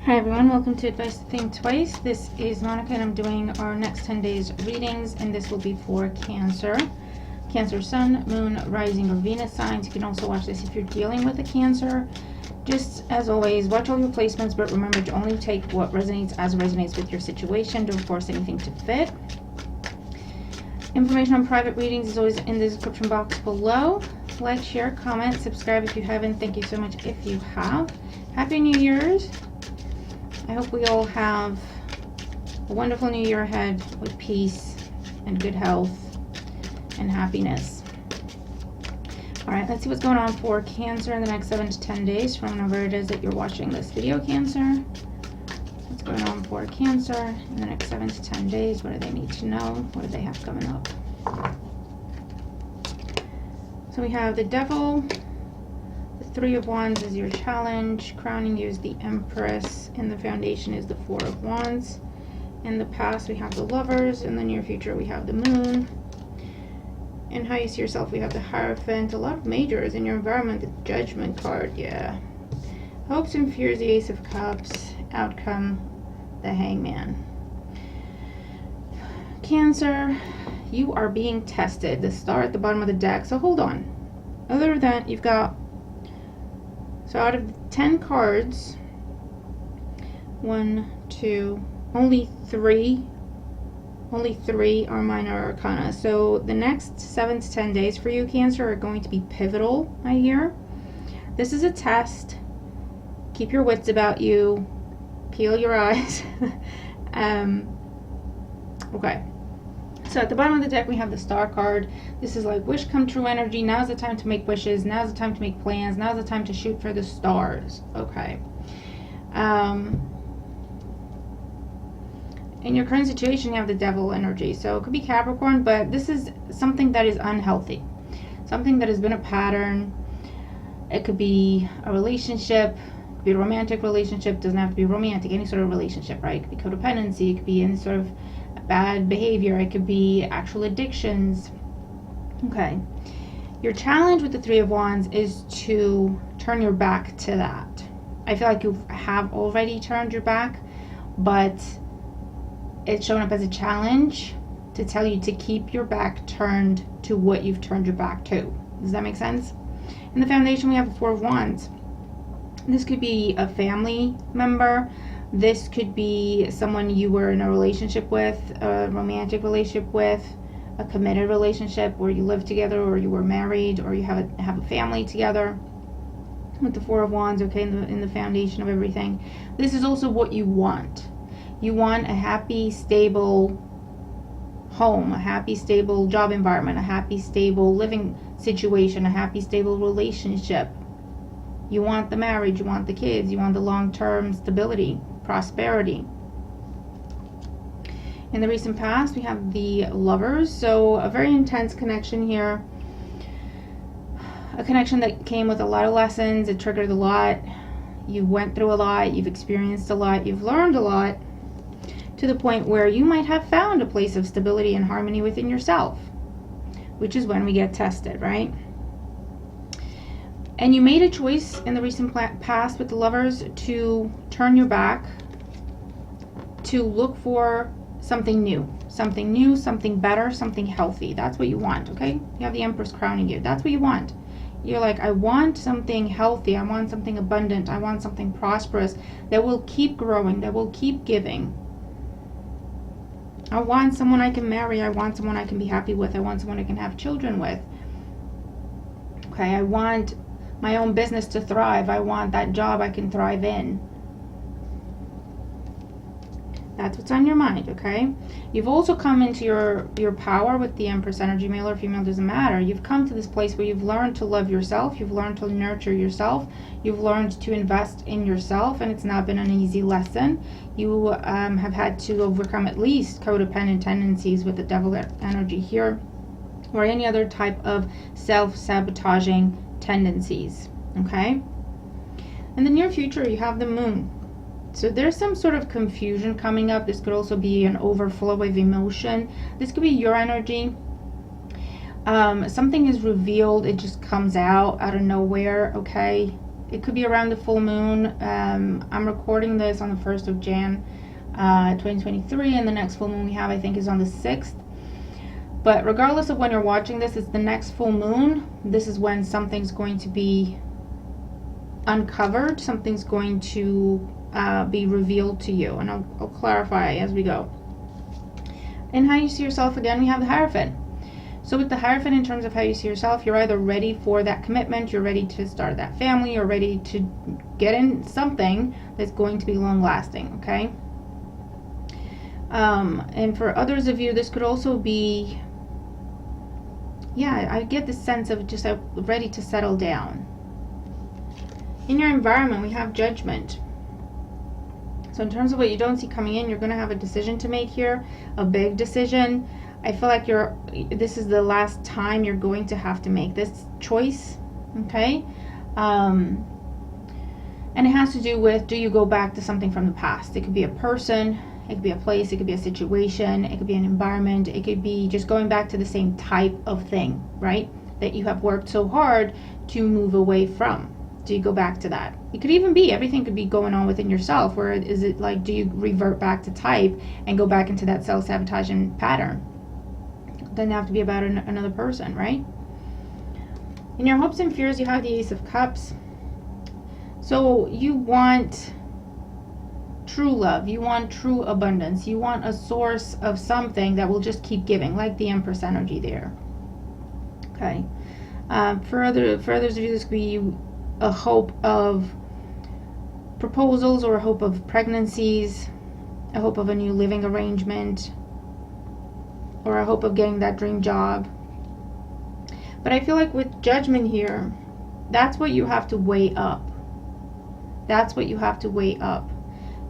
Hi everyone, welcome to Advice to Think Twice. This is Monica and I'm doing our next 10 days readings, and this will be for Cancer. Cancer Sun, Moon, Rising, or Venus signs. You can also watch this if you're dealing with a Cancer. Just as always, watch all your placements, but remember to only take what resonates as resonates with your situation. Don't force anything to fit. Information on private readings is always in the description box below. Like, share, comment, subscribe if you haven't. Thank you so much if you have. Happy New Year's. I hope we all have a wonderful new year ahead with peace and good health and happiness. Alright, let's see what's going on for Cancer in the next 7 to 10 days from whenever it is that you're watching this video, Cancer. What's going on for Cancer in the next 7 to 10 days? What do they need to know? What do they have coming up? So we have the Devil. Three of Wands is your challenge. Crowning you is the Empress. And the Foundation is the Four of Wands. In the past, we have the Lovers. In the near future, we have the Moon. And how you see yourself, we have the Hierophant. A lot of majors in your environment. The Judgment card, yeah. Hopes and fears, the Ace of Cups. Outcome, the Hangman. Cancer, you are being tested. The Star at the bottom of the deck. So hold on. Other than you've got... So out of 10 cards, 1, 2, only three are minor arcana. So the next 7 to 10 days for you, Cancer, are going to be pivotal, I hear. This is a test. Keep your wits about you. Peel your eyes. Okay. So at the bottom of the deck, we have the Star card. This is like wish come true energy. Now's the time to make wishes. Now's the time to make plans. Now's the time to shoot for the stars. Okay. In your current situation, you have the Devil energy. So it could be Capricorn, but this is something that is unhealthy. Something that has been a pattern. It could be a relationship. It could be a romantic relationship. It doesn't have to be romantic. Any sort of relationship, right? It could be codependency. It could be any sort of bad behavior. It could be actual addictions. Okay. Your challenge with the Three of Wands is to turn your back to that. I feel like you have already turned your back, but it's shown up as a challenge to tell you to keep your back turned to what you've turned your back to. Does that make sense? In the Foundation, we have the Four of Wands. This could be a family member. This could be someone you were in a relationship with, a romantic relationship with, a committed relationship where you live together, or you were married, or you have a family together. With the Four of Wands, okay, in the foundation of everything. This is also what you want. You want a happy, stable home, a happy, stable job environment, a happy, stable living situation, a happy, stable relationship. You want the marriage, you want the kids, you want the long-term stability, prosperity. In the recent past, we have the Lovers. So a very intense connection here. A connection that came with a lot of lessons. It triggered a lot. You went through a lot. You've experienced a lot. You've learned a lot, to the point where you might have found a place of stability and harmony within yourself, which is when we get tested, right? And you made a choice in the recent past with the Lovers to turn your back, to look for something new, something better, something healthy. That's what you want, okay? You have the Empress crowning you. That's what you want. You're like, I want something healthy. I want something abundant. I want something prosperous that will keep growing, that will keep giving. I want someone I can marry. I want someone I can be happy with. I want someone I can have children with. Okay, I want my own business to thrive. I want that job I can thrive in. That's what's on your mind, okay? You've also come into your power with the Empress energy, male or female, doesn't matter. You've come to this place where you've learned to love yourself. You've learned to nurture yourself. You've learned to invest in yourself, and it's not been an easy lesson. You have had to overcome at least codependent tendencies with the Devil energy here, or any other type of self-sabotaging tendencies, okay? In the near future, you have the Moon. So there's some sort of confusion coming up. This could also be an overflow of emotion. This could be your energy. Something is revealed. It just comes out of nowhere, okay? It could be around the full moon. I'm recording this on the 1st of Jan 2023, and the next full moon we have, I think, is on the 6th. But regardless of when you're watching this, it's the next full moon. This is when something's going to be uncovered. Something's going to be revealed to you. And I'll clarify as we go. And how you see yourself, again, we have the Hierophant. So with the Hierophant, in terms of how you see yourself, you're either ready for that commitment, you're ready to start that family, you're ready to get in something that's going to be long lasting, okay? And for others of you, this could also be, yeah, I get this sense of just ready to settle down. In your environment, we have Judgment. So in terms of what you don't see coming in, you're going to have a decision to make here, a big decision. I feel like this is the last time you're going to have to make this choice, okay? And it has to do with, do you go back to something from the past? It could be a person, it could be a place, it could be a situation, it could be an environment, it could be just going back to the same type of thing, right? That you have worked so hard to move away from. Do you go back to that? It could even be, everything could be going on within yourself, where is it like, do you revert back to type and go back into that self-sabotaging pattern? It doesn't have to be about another person, right? In your hopes and fears, you have the Ace of Cups. So you want true love, you want true abundance, you want a source of something that will just keep giving, like the Empress energy there. Okay. For others of you, this could be a hope of proposals, or a hope of pregnancies, a hope of a new living arrangement, or a hope of getting that dream job. But I feel like with Judgment here, that's what you have to weigh up. That's what you have to weigh up.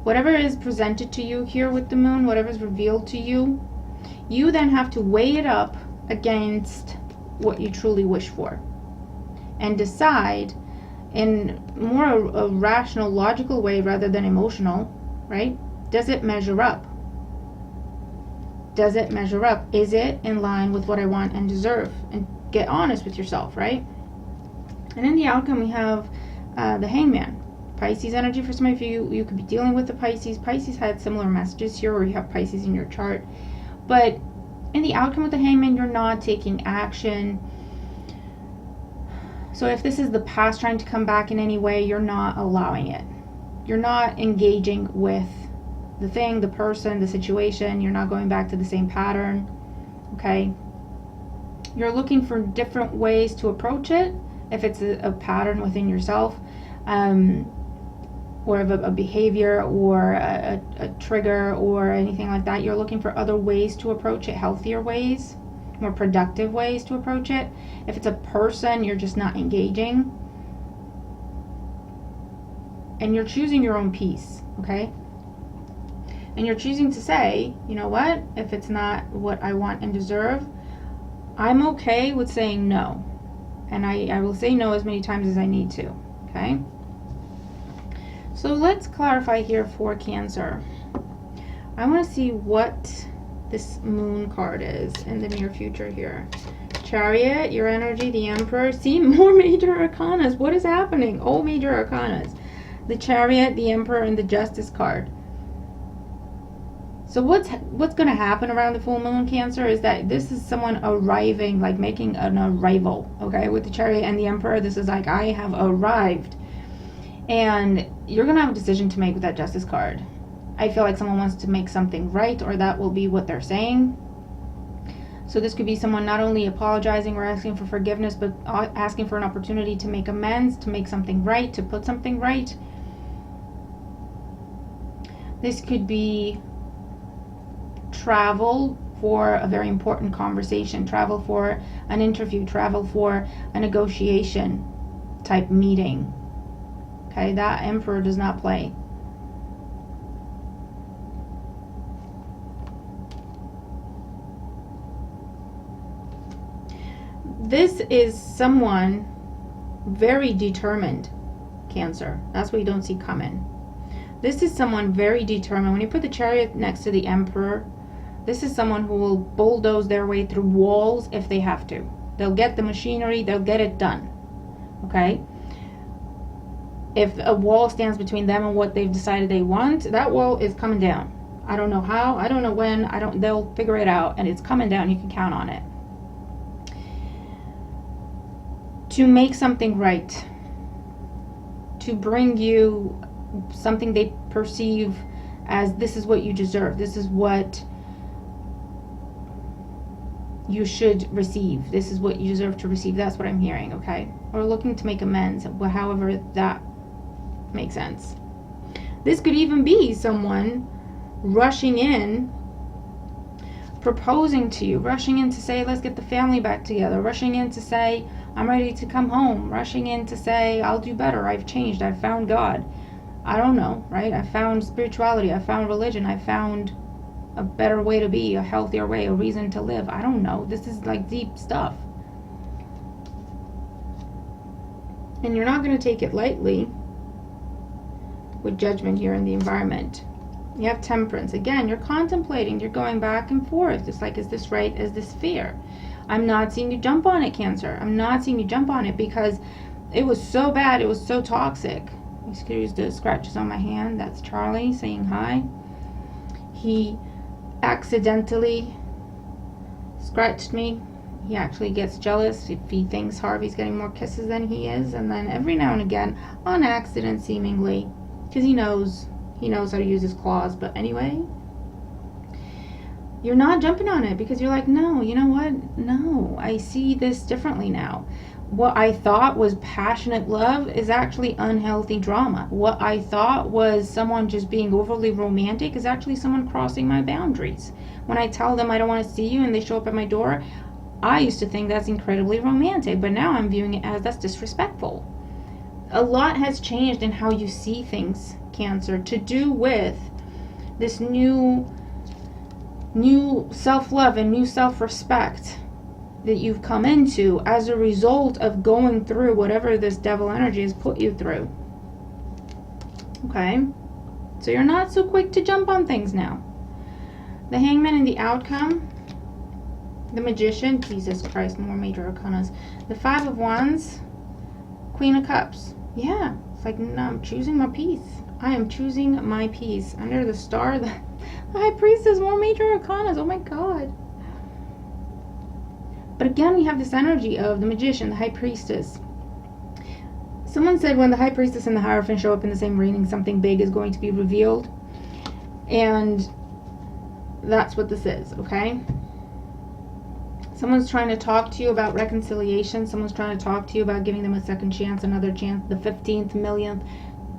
Whatever is presented to you here with the moon, whatever is revealed to you, you then have to weigh it up against what you truly wish for and decide in more a rational, logical way rather than emotional, right? Does it measure up? Does it measure up? Is it in line with what I want and deserve? And get honest with yourself, right? And in the outcome, we have the Hangman. Pisces energy. For some of you, you could be dealing with the Pisces. Pisces had similar messages here, or you have Pisces in your chart. But in the outcome with the Hangman, you're not taking action. So if this is the past trying to come back in any way, you're not allowing it. You're not engaging with the thing, the person, the situation. You're not going back to the same pattern, okay? You're looking for different ways to approach it, if it's a pattern within yourself, or of a behavior, or a trigger, or anything like that. You're looking for other ways to approach it, healthier ways, more productive ways to approach it. If it's a person, you're just not engaging. And you're choosing your own peace, okay? And you're choosing to say, you know what? If it's not what I want and deserve, I'm okay with saying no. And I will say no as many times as I need to, okay? So let's clarify here for Cancer. I want to see what this moon card is in the near future here. Chariot, your energy, the Emperor. See, more major arcanas. What is happening? All major arcanas. The Chariot, the Emperor, and the Justice card. So what's going to happen around the full moon, Cancer, is that this is someone arriving, like making an arrival, okay? With the Chariot and the Emperor, this is like, I have arrived. And you're going to have a decision to make with that Justice card. I feel like someone wants to make something right, or that will be what they're saying. So this could be someone not only apologizing or asking for forgiveness, but asking for an opportunity to make amends, to make something right, to put something right. This could be travel for a very important conversation, travel for an interview, travel for a negotiation type meeting. Okay, that Emperor does not play. This is someone very determined, Cancer. That's what you don't see coming. This is someone very determined. When you put the Chariot next to the Emperor, this is someone who will bulldoze their way through walls if they have to. They'll get the machinery, they'll get it done. Okay? If a wall stands between them and what they've decided they want, that wall is coming down. I don't know how, I don't know when, they'll figure it out, and it's coming down. You can count on it. To make something right, to bring you something they perceive as, this is what you deserve, this is what you should receive, this is what you deserve to receive. That's what I'm hearing, okay? Or looking to make amends, however that makes sense. This could even be someone rushing in, proposing to you, rushing in to say, let's get the family back together, rushing in to say, I'm ready to come home, rushing in to say, I'll do better, I've changed, I've found God. I don't know, right? I found spirituality, I found religion, I found a better way to be, a healthier way, a reason to live. I don't know. This is like deep stuff. And you're not going to take it lightly with Judgment here in the environment. You have Temperance. Again, you're contemplating, you're going back and forth. It's like, is this right? Is this fair? I'm not seeing you jump on it, Cancer. I'm not seeing you jump on it because it was so bad. It was so toxic. Excuse the scratches on my hand. That's Charlie saying hi. He accidentally scratched me. He actually gets jealous if he thinks Harvey's getting more kisses than he is. And then every now and again, on accident seemingly, because he knows how to use his claws. But anyway, you're not jumping on it because you're like, no, you know what? No, I see this differently now. What I thought was passionate love is actually unhealthy drama. What I thought was someone just being overly romantic is actually someone crossing my boundaries. When I tell them I don't want to see you and they show up at my door, I used to think that's incredibly romantic, but now I'm viewing it as that's disrespectful. A lot has changed in how you see things, Cancer, to do with this new self-love and new self-respect that you've come into as a result of going through whatever this devil energy has put you through. Okay? So you're not so quick to jump on things now. The Hangman and the outcome. The Magician. Jesus Christ, more major arcanas. The Five of Wands. Queen of Cups. Yeah. It's like, no, I'm choosing my peace. I am choosing my peace. Under the Star, the High Priestess, more major arcanas. Oh my God. But again, we have this energy of the Magician, the High Priestess. Someone said when the High Priestess and the Hierophant show up in the same reading, something big is going to be revealed. And that's what this is, okay? Someone's trying to talk to you about reconciliation. Someone's trying to talk to you about giving them a second chance, another chance, the 15th millionth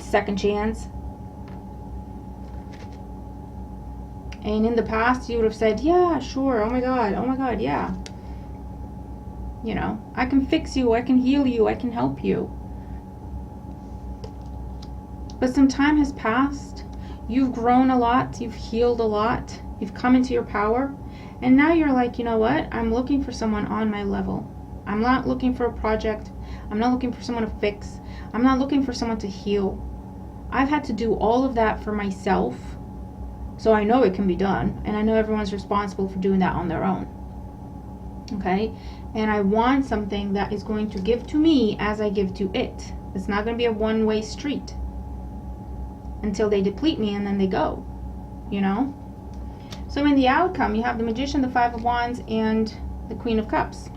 second chance. And in the past, you would have said, yeah, sure, oh my God, yeah. You know, I can fix you, I can heal you, I can help you. But some time has passed. You've grown a lot, you've healed a lot, you've come into your power. And now you're like, you know what? I'm looking for someone on my level. I'm not looking for a project. I'm not looking for someone to fix. I'm not looking for someone to heal. I've had to do all of that for myself. So I know it can be done. And I know everyone's responsible for doing that on their own. Okay? And I want something that is going to give to me as I give to it. It's not going to be a one-way street until they deplete me and then they go, you know? So in the outcome, you have the Magician, the Five of Wands, and the Queen of Cups.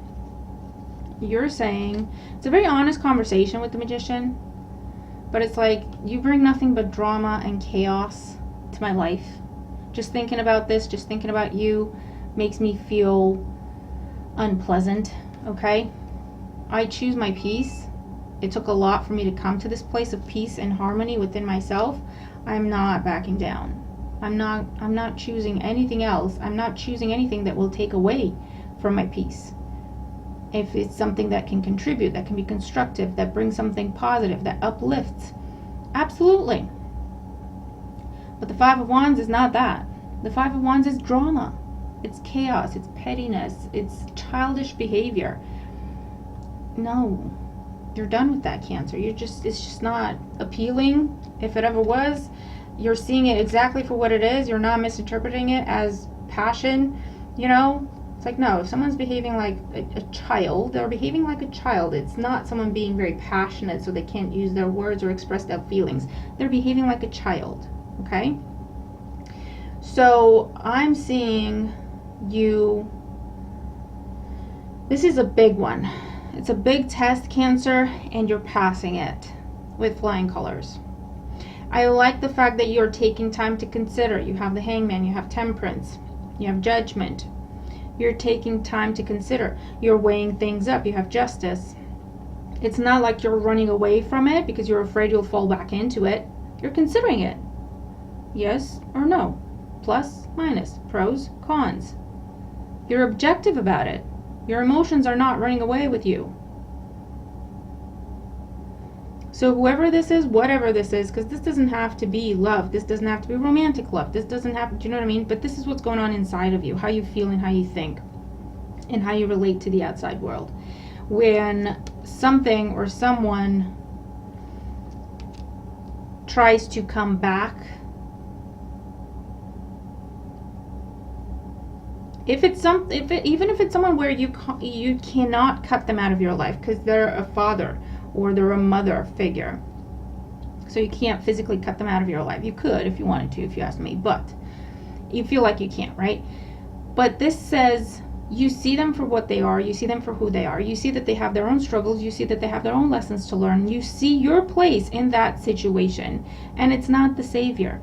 You're saying, it's a very honest conversation with the Magician, but it's like, you bring nothing but drama and chaos to my life. Just thinking about this, just thinking about you, makes me feel unpleasant, okay? I choose my peace. It took a lot for me to come to this place of peace and harmony within myself. I'm not backing down. I'm not choosing anything else. I'm not choosing anything that will take away from my peace. If it's something that can contribute, that can be constructive, that brings something positive, that uplifts, absolutely. But the Five of Wands is not that. The Five of Wands is drama. It's chaos, it's pettiness, it's childish behavior. No, you're done with that, Cancer. It's just not appealing. If it ever was, you're seeing it exactly for what it is. You're not misinterpreting it as passion, you know? It's like, no, if someone's behaving like a child, they're behaving like a child. It's not someone being very passionate so they can't use their words or express their feelings. They're behaving like a child, okay? So I'm seeing you, this is a big one. It's a big test, Cancer, and you're passing it with flying colors. I like the fact that you're taking time to consider. You have the Hangman, you have Temperance, you have Judgment. You're taking time to consider. You're weighing things up. You have Justice. It's not like you're running away from it because you're afraid you'll fall back into it. You're considering it. Yes or no. Plus, minus, pros, cons. You're objective about it. Your emotions are not running away with you. So whoever this is, whatever this is, because this doesn't have to be love. This doesn't have to be romantic love. This doesn't have, do you know what I mean? But this is what's going on inside of you, how you feel and how you think, and how you relate to the outside world. When something or someone tries to come back, even if it's someone where you cannot cut them out of your life because they're a father or they're a mother figure, so you can't physically cut them out of your life. You could if you wanted to, if you asked me, but you feel like you can't, right? But this says you see them for what they are, you see them for who they are, you see that they have their own struggles, you see that they have their own lessons to learn, you see your place in that situation, and it's not the savior.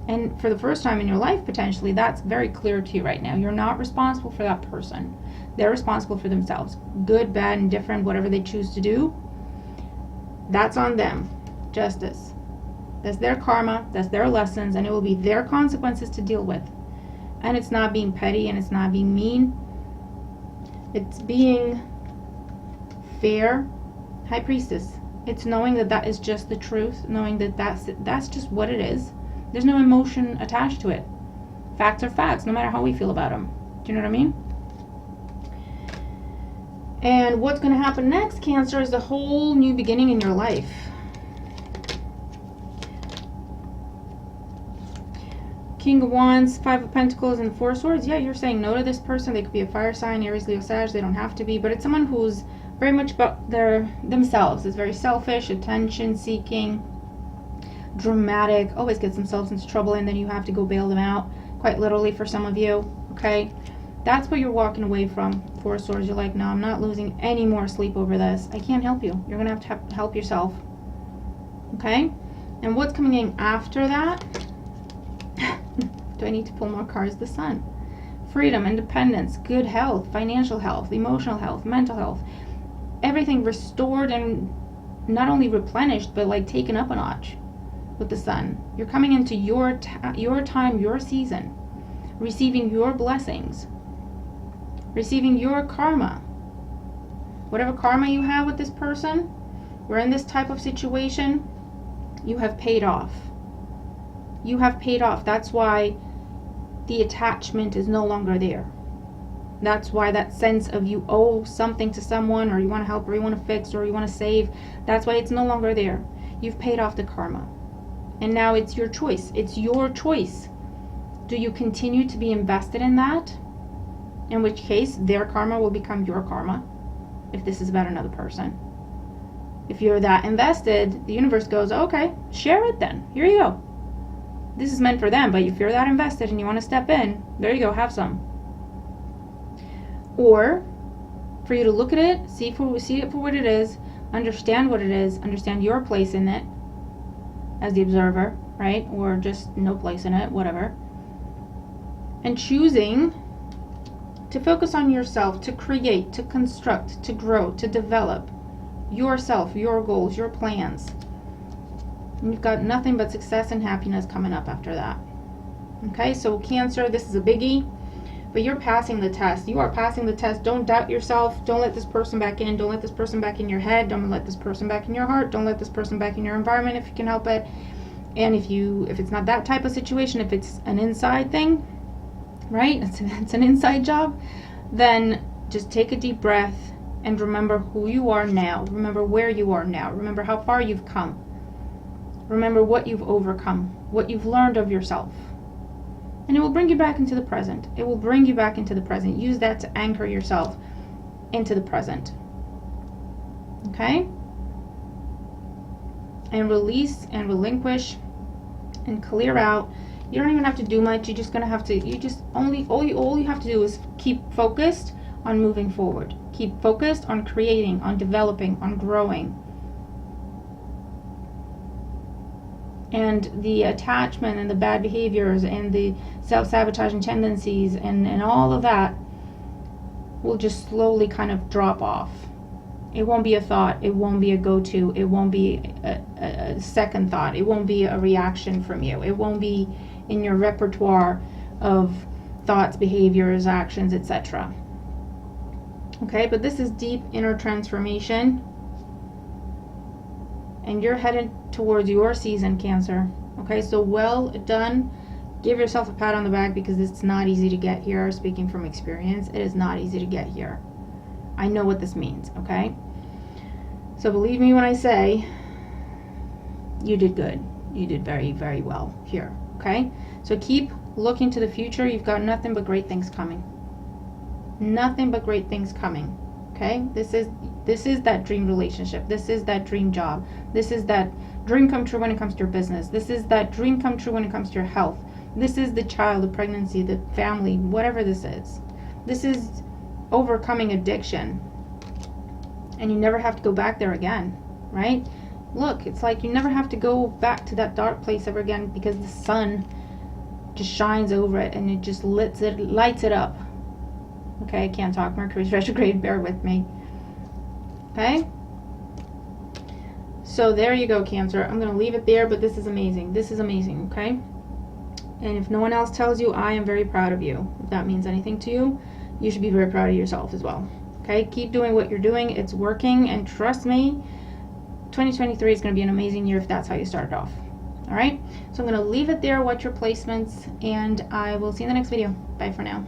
And for the first time in your life, potentially, that's very clear to you right now. You're not responsible for that person. They're responsible for themselves. Good, bad, indifferent, whatever they choose to do, that's on them. Justice. That's their karma, that's their lessons, and it will be their consequences to deal with. And it's not being petty, and it's not being mean. It's being fair. High Priestess. It's knowing that that is just the truth, knowing that that's just what it is. There's no emotion attached to it. Facts are facts, no matter how we feel about them. Do you know what I mean? And what's going to happen next, Cancer, is a whole new beginning in your life. King of Wands, Five of Pentacles, and Four of Swords. Yeah, you're saying no to this person. They could be a fire sign, Aries, Leo, Sag. They don't have to be. But it's someone who's very much about themselves. It's very selfish, attention-seeking, dramatic, always gets themselves into trouble, and then you have to go bail them out, quite literally for some of you, okay? That's what you're walking away from. Four of Swords, you're like, no, I'm not losing any more sleep over this. I can't help you. You're going to have to help yourself, okay? And what's coming in after that? Do I need to pull more cards? The Sun. Freedom, independence, good health, financial health, emotional health, mental health. Everything restored and not only replenished, but like taken up a notch. With the Sun, you're coming into your time, your season, receiving your blessings, receiving your karma. Whatever karma you have with this person, we're in this type of situation, you have paid off. You have paid off. That's why the attachment is no longer there. That's why that sense of you owe something to someone, or you want to help, or you want to fix, or you want to save, that's why it's no longer there. You've paid off the karma. And now it's your choice. It's your choice. Do you continue to be invested in that? In which case, their karma will become your karma, if this is about another person. If you're that invested, the universe goes, okay, share it then. Here you go. This is meant for them, but if you're that invested and you want to step in, there you go, have some. Or, for you to look at it, see it for what it is, understand what it is, understand your place in it, as the observer, right? Or just no place in it, whatever. And choosing to focus on yourself, to create, to construct, to grow, to develop yourself, your goals, your plans. And you've got nothing but success and happiness coming up after that. Okay, so Cancer, this is a biggie, but you're passing the test. You are passing the test. Don't doubt yourself. Don't let this person back in. Don't let this person back in your head. Don't let this person back in your heart. Don't let this person back in your environment if you can help it. And if it's not that type of situation, if it's an inside thing, right? It's an inside job, then just take a deep breath and remember who you are now. Remember where you are now. Remember how far you've come. Remember what you've overcome, what you've learned of yourself. And it will bring you back into the present. It will bring you back into the present. Use that to anchor yourself into the present. Okay? And release and relinquish and clear out. You don't even have to do much. You're just gonna have to, all you have to do is keep focused on moving forward. Keep focused on creating, on developing, on growing. And the attachment and the bad behaviors and the self-sabotaging tendencies and all of that will just slowly kind of drop off. It won't be a thought. It won't be a go-to. It won't be a second thought. It won't be a reaction from you. It won't be in your repertoire of thoughts, behaviors, actions, etc. Okay, but this is deep inner transformation. And you're headed towards your season, Cancer. Okay, so well done. Give yourself a pat on the back because it's not easy to get here. Speaking from experience, it is not easy to get here. I know what this means, okay? So believe me when I say you did good. You did very, very well here, okay? So keep looking to the future. You've got nothing but great things coming. Nothing but great things coming, okay? This is that dream relationship. This is that dream job. This is that dream come true when it comes to your business. This is that dream come true when it comes to your health. This is the child, the pregnancy, the family, whatever this is. This is overcoming addiction. And you never have to go back there again, right? Look, it's like you never have to go back to that dark place ever again because the sun just shines over it and it just lights it up. Okay, I can't talk. Mercury's retrograde, bear with me. Okay? So there you go, Cancer. I'm going to leave it there, but this is amazing. This is amazing, okay? And if no one else tells you, I am very proud of you. If that means anything to you, you should be very proud of yourself as well. Okay? Keep doing what you're doing. It's working, and trust me, 2023 is going to be an amazing year if that's how you started off. All right? So I'm going to leave it there. Watch your placements, and I will see you in the next video. Bye for now.